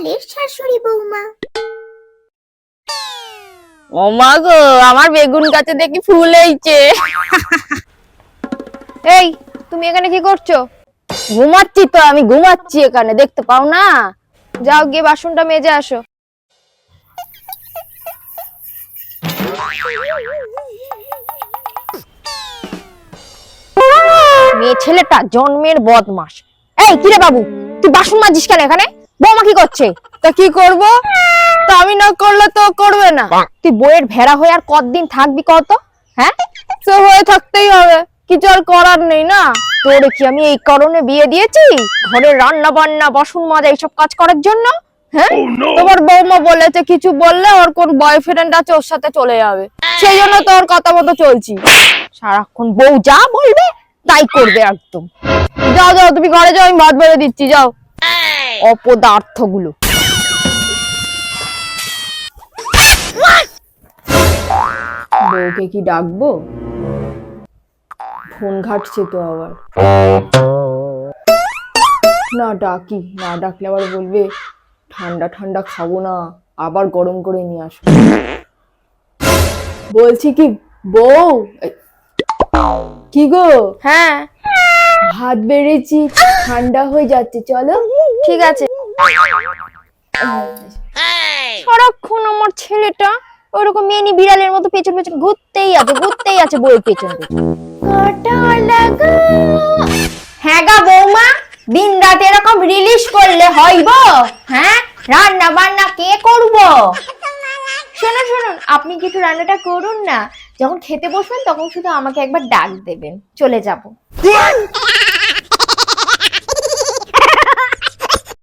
বিড়ালের শাশুড়ি বৌমা। ও মা গো, আমার বেগুন গাছে দেখি ফুল হয়েছে। এই, তুমি এখানে কি করছো? ঘুমাচ্ছি তো, আমি ঘুমাচ্ছি এখানে, দেখতে পাও না? যাও গিয়ে বাসনটা মেজে আসো। মেয়ে ছেলেটা জন্মের বদমাস। এই কিরে বাবু, তুই বাসন মাজিস কেন এখানে? বৌমা কি করছে? তা কি করব? তা আমি না করলে তো করবে না। তুই বইয়ের ভেড়া হয়ে আর কতদিন থাকবি কত? হ্যাঁ, তো হয়ে থাকতেই হবে, কিছু আর করার নেই না। তোরে কি আমি এই কারণে বিয়ে দিয়েছি, ঘরের রান্না বান্না বাসন মাজা এইসব কাজ করার জন্য? হ্যাঁ, তোমার বৌমা বলেছে কিছু বললে ওর কোন বয়ফ্রেন্ড আছে ওর সাথে চলে যাবে, সেই জন্য তো ওর কথা মতো চলছি। সারাক্ষণ বউ যা বলবে তাই করবে একদম। যাও যাও, তুমি ঘরে যাও, আমি ভাত বেড়ে দিচ্ছি, যাও। অপদার্থ গুলো। বউকে কি ডাকবো? ফোন ঘাটছে তো আবার। না ডাকি, না ডাকলে আবার বলবে ঠান্ডা ঠান্ডা খাবো না, আবার গরম করে নিয়ে আসবো। বলছি কি বউ, কি গো? হ্যাঁ, ভাত বেড়েছি, ঠান্ডা হয়ে যাচ্ছে, চলো। ঠিক আছে। সারাক্ষণ আমার ছেলেটা ওরকম মেনি বিড়ালের মতো পেছন পেছন ঘুরতেই আছে বইয়ের পেছন পেছন। হ্যাঁ গা বৌমা, দিন রাত এরকম রিলিজ করলে হইব? হ্যাঁ, রান্না বান্না কে করব? শুনুন শুনুন, আপনি কিছু রান্নাটা করুন না, যখন খেতে বসবেন তখন শুধু আমাকে একবার ডাক দেবেন, চলে যাব।